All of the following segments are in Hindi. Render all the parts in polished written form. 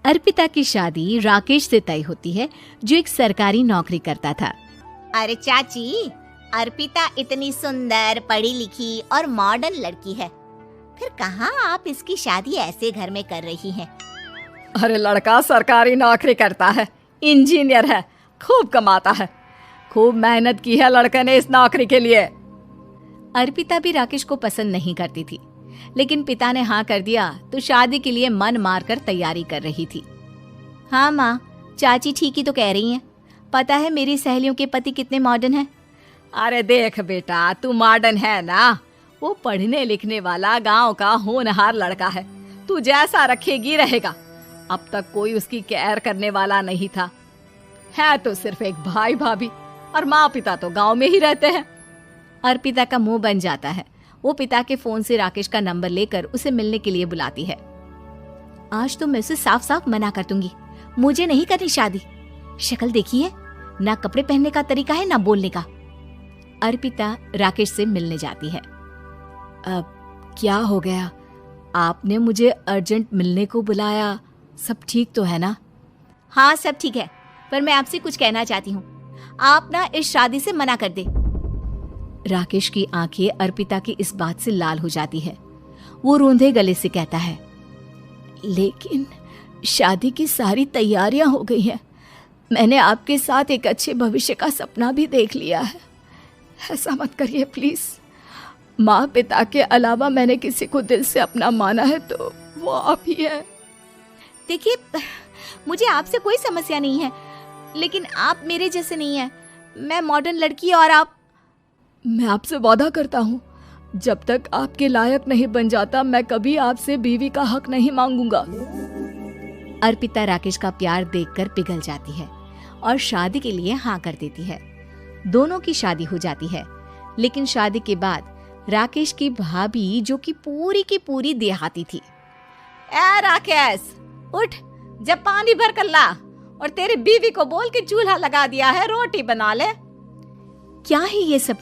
अर्पिता की शादी राकेश से तय होती है, जो एक सरकारी नौकरी करता था। अरे चाची, अर्पिता इतनी सुंदर, पढ़ी लिखी और मॉडर्न लड़की है, फिर कहाँ आप इसकी शादी ऐसे घर में कर रही हैं? अरे लड़का सरकारी नौकरी करता है, इंजीनियर है, खूब कमाता है, खूब मेहनत की है लड़के ने इस नौकरी के लिए। अर्पिता भी राकेश को पसंद नहीं करती थी, लेकिन पिता ने हाँ कर दिया तो शादी के लिए मन मारकर तैयारी कर रही थी। हाँ माँ, चाची ठीक ही तो कह रही हैं। पता है मेरी सहेलियों के पति कितने मॉडर्न हैं। अरे देख बेटा, तू मॉडर्न है ना, वो पढ़ने लिखने वाला गांव का होनहार लड़का है, तू जैसा रखेगी रहेगा। अब तक कोई उसकी केयर करने वाला नहीं था, है तो सिर्फ एक भाई भाभी, और माँ पिता तो गांव में ही रहते हैं। अर्पिता का मुंह बन जाता है। वो पिता के फोन से राकेश का नंबर लेकर उसे मिलने के लिए बुलाती है। आज तो मैं उसे साफ साफ मना कर दूंगी, मुझे नहीं करनी शादी। शक्ल देखी है ना, कपड़े पहनने का तरीका है ना बोलने का। अर्पिता राकेश से मिलने जाती है। अब क्या हो गया, आपने मुझे अर्जेंट मिलने को बुलाया, सब ठीक तो है ना? हाँ सब ठीक है, पर मैं आपसे कुछ कहना चाहती हूँ। आप ना इस शादी से मना कर दे। राकेश की आंखें अर्पिता की इस बात से लाल हो जाती है। वो रोंधे गले से कहता है, लेकिन शादी की सारी तैयारियां हो गई हैं। मैंने आपके साथ एक अच्छे भविष्य का सपना भी देख लिया है। ऐसा मत करिए प्लीज। माँ पिता के अलावा मैंने किसी को दिल से अपना माना है तो वो आप ही है। देखिए, मुझे आपसे कोई समस्या नहीं है, लेकिन आप मेरे जैसे नहीं हैं। मैं मॉडर्न लड़की और आप। मैं आपसे वादा करता हूँ, जब तक आपके लायक नहीं बन जाता मैं कभी आपसे बीवी का हक नहीं मांगूंगा। अर्पिता राकेश का प्यार देखकर पिघल जाती है और शादी के लिए हाँ कर देती है। दोनों की शादी हो जाती है, लेकिन शादी के बाद राकेश की भाभी, जो कि पूरी की पूरी देहाती थी। ए राकेश, उठ, जब पानी भर कर ला, और तेरी बीवी को बोल के चूल्हा लगा दिया है, रोटी बना ले। क्या है ये सब?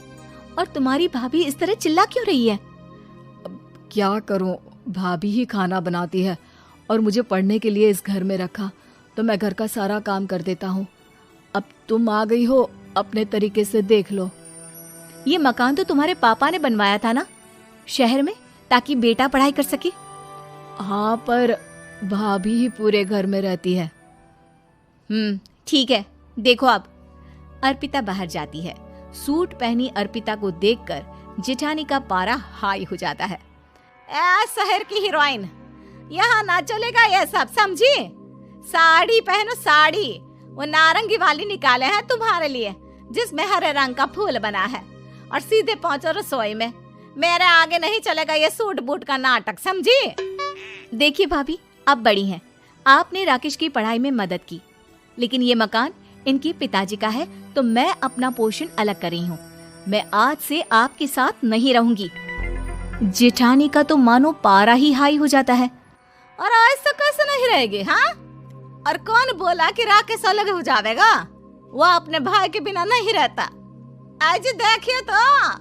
और तुम्हारी भाभी इस तरह चिल्ला क्यों रही है? क्या करूं, भाभी ही खाना बनाती है और मुझे पढ़ने के लिए इस घर में रखा, तो मैं घर का सारा काम कर देता हूँ। अब तुम आ गई हो, अपने तरीके से देख लो। ये मकान तो तुम्हारे पापा ने बनवाया था ना, शहर में, ताकि बेटा पढ़ाई कर सके। हाँ, पर भाभी ही पूरे घर में रहती है। ठीक है, देखो अब। अर्पिता बाहर जाती है। सूट पहनी अर्पिता को देखकर जेठानी का पारा हाई हो जाता है। ए शहर की हीरोइन, यहाँ ना चलेगा ये सब, समझी? साड़ी पहनो, साड़ी। वो नारंगी वाली निकाले हैं तुम्हारे लिए, जिसमें हरे रंग का फूल बना है, और सीधे पहुंचो रसोई में। मेरे आगे नहीं चलेगा ये सूट बूट का नाटक, समझी? देखिए भाभी, आप बड़ी हैं, आपने राकेश की पढ़ाई में मदद की, लेकिन ये मकान इनके पिताजी का है, तो मैं अपना पोर्शन अलग कर रही हूँ। मैं आज से आपके साथ नहीं रहूंगी। जेठानी का तो मानो पारा ही हाई हो जाता है। और ऐसा कैसे नहीं रहेगी? हाँ, और कौन बोला कि राकेश अलग हो जाएगा? वो अपने भाई के बिना नहीं रहता। आज देखिए तो,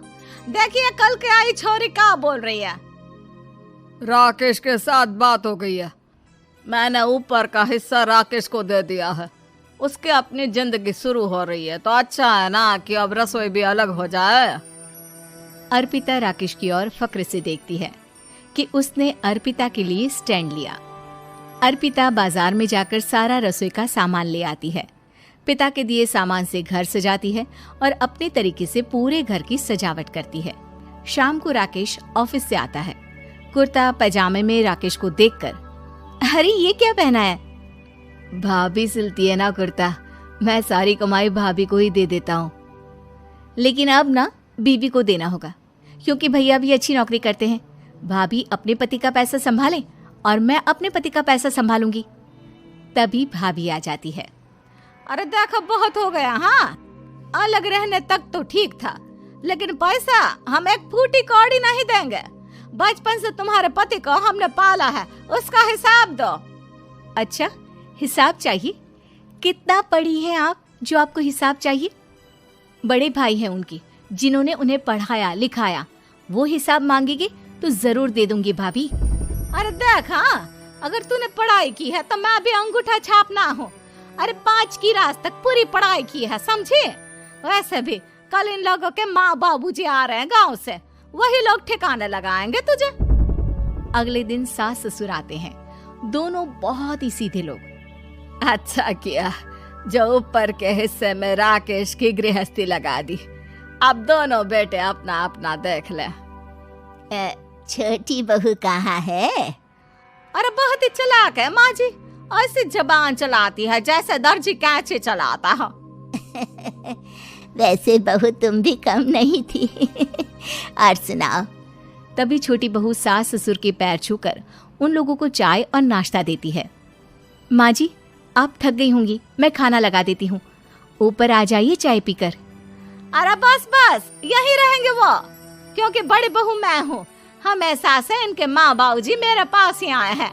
देखिए कल के आई छोरी क्या बोल रही है। राकेश के साथ बात हो गई है, मैंने ऊपर का हिस्सा राकेश को दे दिया है, उसके अपनी जिंदगी शुरू हो रही है, तो अच्छा है ना कि अब रसोई भी अलग हो जाए। अर्पिता राकेश की ओर फक्र से देखती है कि उसने अर्पिता के लिए स्टैंड लिया। अर्पिता बाजार में जाकर सारा रसोई का सामान ले आती है। पिता के दिए सामान से घर सजाती है और अपने तरीके से पूरे घर की सजावट करती है। शाम को राकेश ऑफिस से आता है। कुर्ता पैजामे में राकेश को देखकर, अरे ये क्या पहना है? भाभी सिलती है ना कुर्ता, मैं सारी कमाई भाभी को ही दे देता हूँ। लेकिन अब ना बीवी को देना होगा, क्योंकि भैया भी अच्छी नौकरी करते हैं। भाभी अपने पति का पैसा संभाले और मैं अपने पति का पैसा संभालूंगी। तभी भाभी आ जाती है। अरे देखो, बहुत हो गया। हाँ, अलग रहने तक तो ठीक था, लेकिन पैसा हम एक फूटी कौड़ी नहीं देंगे। बचपन से तुम्हारे पति को हमने पाला है, उसका हिसाब दो। अच्छा, हिसाब चाहिए? कितना पढ़ी हैं आप जो आपको हिसाब चाहिए? बड़े भाई हैं उनकी, जिन्होंने उन्हें पढ़ाया लिखाया। वो हिसाब मांगेगी तो जरूर दे दूंगी भाभी। अरे देख, हाँ, अगर तूने पढ़ाई की है तो मैं भी अंगूठा छाप ना हूँ। अरे 5 की रात तक पूरी पढ़ाई की है, समझे? वैसे भी कल इन लोगों के माँ बाबूजी आ रहे हैं गांव से, वही लोग ठिकाने लगाएंगे तुझे। अगले दिन सास ससुर आते हैं, दोनों बहुत ही सीधे लोग। अच्छा किया जो ऊपर के हिस्से में राकेश की गृहस्थी लगा दी। अब दोनों बेटे अपना अपना देख ले। छोटी बहू कहाँ है? अरे बहुत ही चालाक है माँ जी, ऐसी जबान चलाती है जैसे दर्जी कैंची चलाता है। वैसे बहू तुम भी कम नहीं थी। और सुनाओ। तभी छोटी बहू सास ससुर के पैर छूकर उन लोगों को चाय और नाश्ता देती है। माँ जी, आप थक गई होंगी, मैं खाना लगा देती हूँ, ऊपर आ जाइए चाय पीकर। अरे बस बस यही रहेंगे वो, क्योंकि बड़ी बहू मैं हूँ। हम एहसास है इनके माँ बाबूजी मेरे पास ही आए हैं।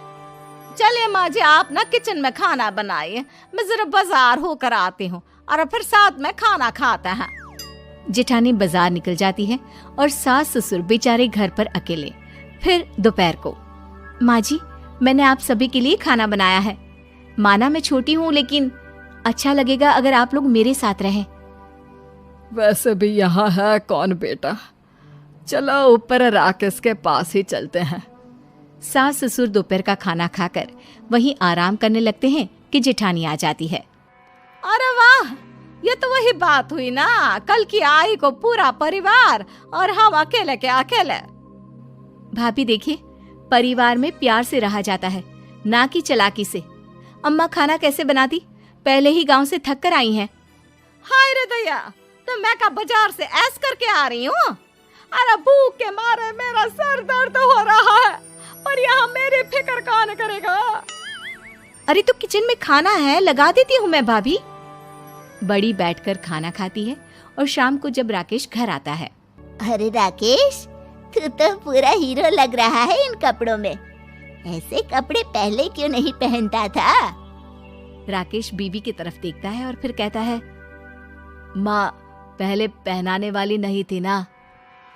चलिए माँ जी, आप ना किचन में खाना बनाइए, मैं जरा बाजार होकर आती हूँ और फिर साथ में खाना खाता है। जेठानी बाजार निकल जाती है और सास ससुर बेचारे घर पर अकेले। फिर दोपहर को, माँ जी, मैंने आप सभी के लिए खाना बनाया है। माना मैं छोटी हूँ, लेकिन अच्छा लगेगा अगर आप लोग मेरे साथ रहें। वैसे भी यहाँ है कौन बेटा, चलो ऊपर राकेश के पास ही चलते हैं। सास ससुर दोपहर का खाना खाकर वहीं आराम करने लगते हैं कि जेठानी आ जाती है। अरे वाह, ये तो वही बात हुई ना, कल की आई को पूरा परिवार और हम अकेले के अकेले। भाभी देखिए, परिवार में प्यार से रहा जाता है, ना कि चालाकी से। अम्मा खाना कैसे बनाती, पहले ही गांव से थक कर आई हैं। हाय रे दया, तो मैं का बाजार से ऐस करके आ रही हूँ। अरे भूख के मारे मेरा सर दर्द हो रहा है, पर यहाँ मेरी फिक्र कौन करेगा। अरे तो किचन में खाना है, लगा देती हूँ मैं भाभी। बड़ी बैठकर खाना खाती है और शाम को जब राकेश घर आता है। अरे राकेश, तू तो पूरा हीरो लग रहा है इन कपड़ों में। ऐसे कपड़े पहले क्यों नहीं पहनता था? राकेश बीबी की तरफ देखता है और फिर कहता है, माँ पहले पहनाने वाली नहीं थी ना।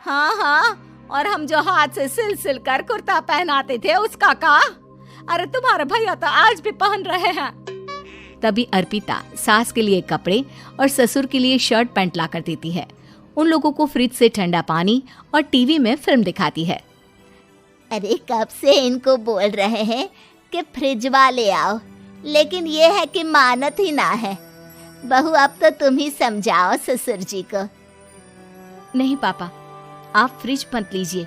हाँ हाँ, और हम जो हाथ से सिल सिल कर कुर्ता पहनाते थे उसका का? अरे तुम्हारे भैया तो आज भी पहन रहे हैं। तभी अर्पिता सास के लिए कपड़े और ससुर के लिए शर्ट पैंट ला कर देती है। उन लोगों को फ्रिज से ठंडा पानी और टीवी में फिल्म दिखाती है। अरे कब से इनको बोल रहे हैं कि फ्रिज वाले आओ, लेकिन ये है कि मानत ही ना है। बहू, अब तो तुम ही समझाओ ससुर जी को। नहीं पापा, आप फ्रिज मत लीजिए।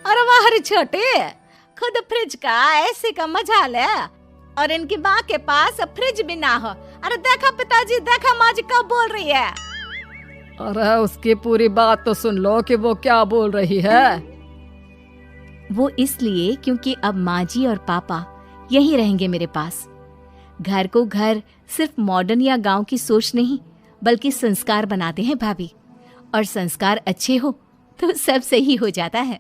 अरे वाह रे छोटे, खुद फ्रिज का ऐसे का मजा ले, और इनकी माँ के पास फ्रिज भी ना हो। अरे देखा पिताजी, देखा माँ जी कब बोल रही है। अरे उसकी पूरी बात तो सुन लो कि वो क्या बोल रही है। वो इसलिए क्योंकि अब माँ जी और पापा यहीं रहेंगे मेरे पास। घर को घर सिर्फ मॉडर्न या गांव की सोच नहीं, बल्कि संस्कार बनाते हैं भाभी, और संस्कार अच्छे हो तो सब सही हो जाता है।